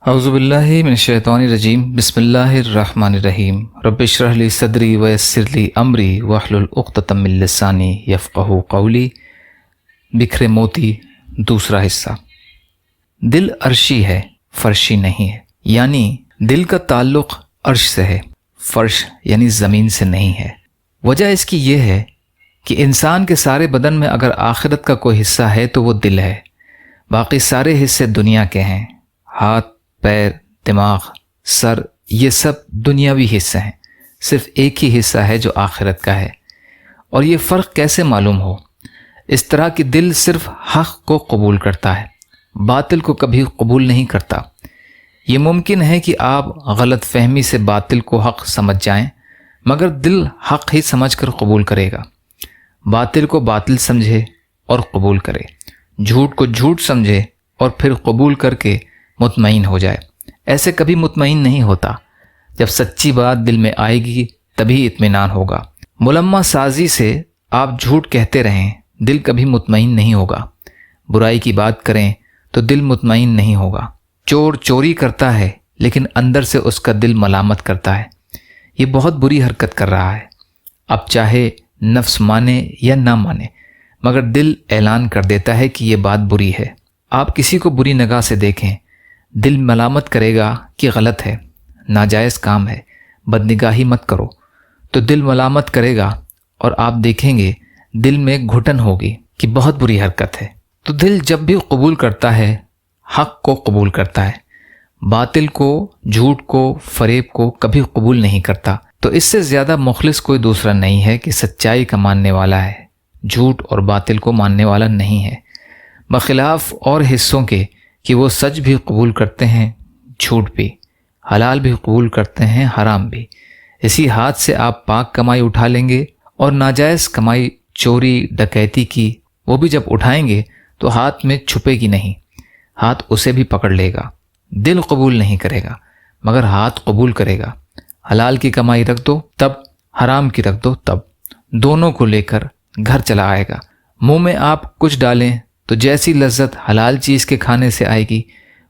اعوذ باللہ من الشیطان الرجیم بسم اللہ الرحمن الرحیم رب اشرح لی صدری ویسر لی امری واحلل عقدۃ من لسانی یفقہوا قولی۔ بکھرے موتی دوسرا حصہ۔ دل عرشی ہے، فرشی نہیں ہے، یعنی دل کا تعلق عرش سے ہے، فرش یعنی زمین سے نہیں ہے۔ وجہ اس کی یہ ہے کہ انسان کے سارے بدن میں اگر آخرت کا کوئی حصہ ہے تو وہ دل ہے، باقی سارے حصے دنیا کے ہیں۔ ہاتھ، پیر، دماغ، سر، یہ سب دنیاوی حصے ہیں، صرف ایک ہی حصہ ہے جو آخرت کا ہے۔ اور یہ فرق کیسے معلوم ہو؟ اس طرح کہ دل صرف حق کو قبول کرتا ہے، باطل کو کبھی قبول نہیں کرتا۔ یہ ممکن ہے کہ آپ غلط فہمی سے باطل کو حق سمجھ جائیں، مگر دل حق ہی سمجھ کر قبول کرے گا۔ باطل کو باطل سمجھے اور قبول کرے، جھوٹ کو جھوٹ سمجھے اور پھر قبول کر کے مطمئن ہو جائے۔ ایسے کبھی مطمئن نہیں ہوتا۔ جب سچی بات دل میں آئے گی تبھی اطمینان ہوگا۔ ملمہ سازی سے آپ جھوٹ کہتے رہیں، دل کبھی مطمئن نہیں ہوگا۔ برائی کی بات کریں تو دل مطمئن نہیں ہوگا۔ چور چوری کرتا ہے لیکن اندر سے اس کا دل ملامت کرتا ہے، یہ بہت بری حرکت کر رہا ہے۔ اب چاہے نفس مانے یا نہ مانے، مگر دل اعلان کر دیتا ہے کہ یہ بات بری ہے۔ آپ کسی کو بری نگاہ سے دیکھیں، دل ملامت کرے گا کہ غلط ہے، ناجائز کام ہے، بدنگاہی مت کرو، تو دل ملامت کرے گا اور آپ دیکھیں گے دل میں گھٹن ہوگی کہ بہت بری حرکت ہے۔ تو دل جب بھی قبول کرتا ہے حق کو قبول کرتا ہے، باطل کو، جھوٹ کو، فریب کو کبھی قبول نہیں کرتا۔ تو اس سے زیادہ مخلص کوئی دوسرا نہیں ہے کہ سچائی کا ماننے والا ہے، جھوٹ اور باطل کو ماننے والا نہیں ہے، بخلاف اور حصوں کے کہ وہ سچ بھی قبول کرتے ہیں، جھوٹ بھی، حلال بھی قبول کرتے ہیں، حرام بھی۔ اسی ہاتھ سے آپ پاک کمائی اٹھا لیں گے اور ناجائز کمائی، چوری، ڈکیتی کی، وہ بھی جب اٹھائیں گے تو ہاتھ میں چھپے گی نہیں، ہاتھ اسے بھی پکڑ لے گا۔ دل قبول نہیں کرے گا مگر ہاتھ قبول کرے گا۔ حلال کی کمائی رکھ دو تب، حرام کی رکھ دو تب، دونوں کو لے کر گھر چلا آئے گا۔ منہ میں آپ کچھ ڈالیں تو جیسی لذت حلال چیز کے کھانے سے آئے گی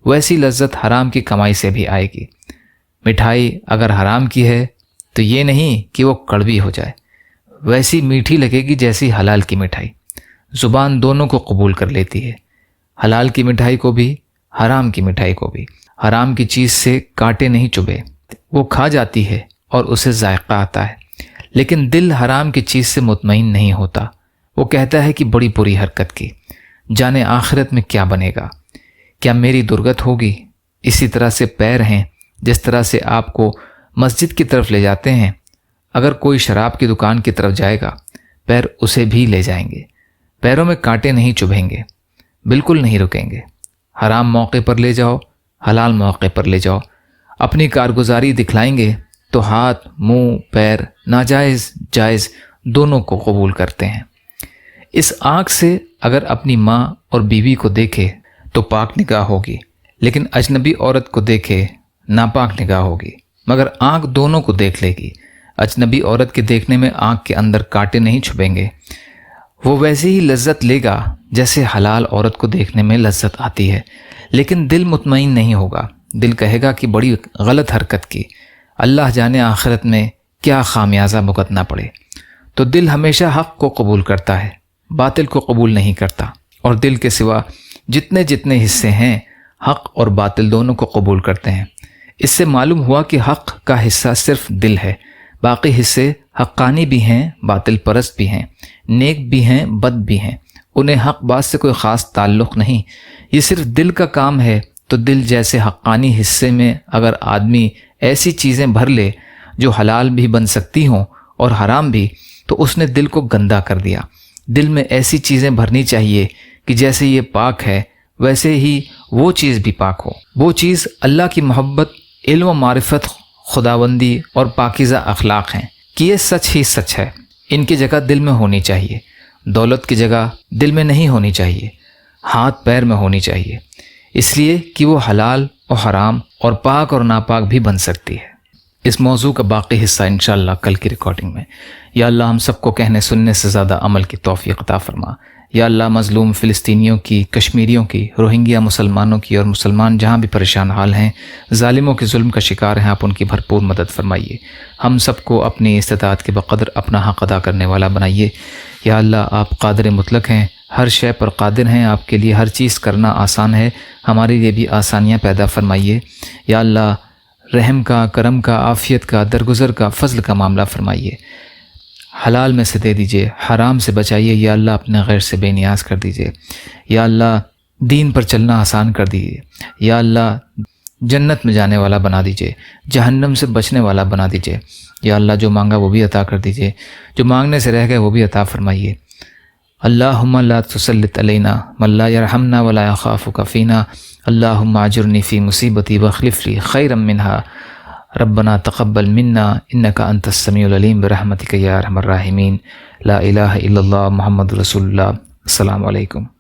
ویسی لذت حرام کی کمائی سے بھی آئے گی۔ مٹھائی اگر حرام کی ہے تو یہ نہیں کہ وہ کڑوی ہو جائے، ویسی میٹھی لگے گی جیسی حلال کی مٹھائی۔ زبان دونوں کو قبول کر لیتی ہے، حلال کی مٹھائی کو بھی، حرام کی مٹھائی کو بھی۔ حرام کی چیز سے کانٹے نہیں چبھے، وہ کھا جاتی ہے اور اسے ذائقہ آتا ہے، لیکن دل حرام کی چیز سے مطمئن نہیں ہوتا۔ وہ کہتا ہے کہ بڑی بری حرکت کی، جانے آخرت میں کیا بنے گا، کیا میری درگت ہوگی۔ اسی طرح سے پیر ہیں، جس طرح سے آپ کو مسجد کی طرف لے جاتے ہیں، اگر کوئی شراب کی دکان کی طرف جائے گا پیر اسے بھی لے جائیں گے۔ پیروں میں کانٹے نہیں چبھیں گے، بالکل نہیں رکیں گے۔ حرام موقع پر لے جاؤ، حلال موقع پر لے جاؤ، اپنی کارگزاری دکھلائیں گے تو ہاتھ، منہ، پیر ناجائز جائز دونوں کو قبول کرتے ہیں۔ اس آنکھ سے اگر اپنی ماں اور بیوی کو دیکھے تو پاک نگاہ ہوگی، لیکن اجنبی عورت کو دیکھے ناپاک نگاہ ہوگی، مگر آنکھ دونوں کو دیکھ لے گی۔ اجنبی عورت کے دیکھنے میں آنکھ کے اندر کانٹے نہیں چھپیں گے، وہ ویسی ہی لذت لے گا جیسے حلال عورت کو دیکھنے میں لذت آتی ہے، لیکن دل مطمئن نہیں ہوگا۔ دل کہے گا کہ بڑی غلط حرکت کی، اللہ جانے آخرت میں کیا خامیازہ بھگتنا پڑے۔ تو دل ہمیشہ حق کو قبول کرتا ہے، باطل کو قبول نہیں کرتا، اور دل کے سوا جتنے حصے ہیں حق اور باطل دونوں کو قبول کرتے ہیں۔ اس سے معلوم ہوا کہ حق کا حصہ صرف دل ہے، باقی حصے حقانی بھی ہیں، باطل پرست بھی ہیں، نیک بھی ہیں، بد بھی ہیں، انہیں حق بات سے کوئی خاص تعلق نہیں۔ یہ صرف دل کا کام ہے۔ تو دل جیسے حقانی حصے میں اگر آدمی ایسی چیزیں بھر لے جو حلال بھی بن سکتی ہوں اور حرام بھی، تو اس نے دل کو گندا کر دیا۔ دل میں ایسی چیزیں بھرنی چاہیے کہ جیسے یہ پاک ہے ویسے ہی وہ چیز بھی پاک ہو۔ وہ چیز اللہ کی محبت، علم و معرفت، خداوندی اور پاکیزہ اخلاق ہیں کہ یہ سچ ہی سچ ہے۔ ان کی جگہ دل میں ہونی چاہیے، دولت کی جگہ دل میں نہیں ہونی چاہیے، ہاتھ پیر میں ہونی چاہیے، اس لیے کہ وہ حلال اور حرام اور پاک اور ناپاک بھی بن سکتی ہے۔ اس موضوع کا باقی حصہ انشاءاللہ کل کی ریکارڈنگ میں۔ یا اللہ ہم سب کو کہنے سننے سے زیادہ عمل کی توفیق عطا فرما۔ یا اللہ مظلوم فلسطینیوں کی، کشمیریوں کی، روہنگیا مسلمانوں کی اور مسلمان جہاں بھی پریشان حال ہیں، ظالموں کے ظلم کا شکار ہیں، آپ ان کی بھرپور مدد فرمائیے۔ ہم سب کو اپنی استطاعت کے بقدر اپنا حق ادا کرنے والا بنائیے۔ یا اللہ آپ قادر مطلق ہیں، ہر شے پر قادر ہیں، آپ کے لیے ہر چیز کرنا آسان ہے، ہمارے لیے بھی آسانیاں پیدا فرمائیے۔ یا اللہ رحم کا، کرم کا، عافیت کا، درگزر کا، فضل کا معاملہ فرمائیے، حلال میں سے دے دیجئے، حرام سے بچائیے۔ یا اللہ اپنے غیر سے بے نیاز کر دیجئے۔ یا اللہ دین پر چلنا آسان کر دیجئے۔ یا اللہ جنت میں جانے والا بنا دیجئے، جہنم سے بچنے والا بنا دیجئے۔ یا اللہ جو مانگا وہ بھی عطا کر دیجئے، جو مانگنے سے رہ گئے وہ بھی عطا فرمائیے۔ اللہم لا تسلط علینا من لا یرحمنا ولا یخافک فینا، اللہم اجرنی فی مصیبتی واخلف لی خیرا منہا، ربنا تقبل منا انک انت السمیع العلیم برحمتک یا ارحم الراحمین۔ لا الہ الا اللہ محمد رسول اللہ۔ السلام علیکم۔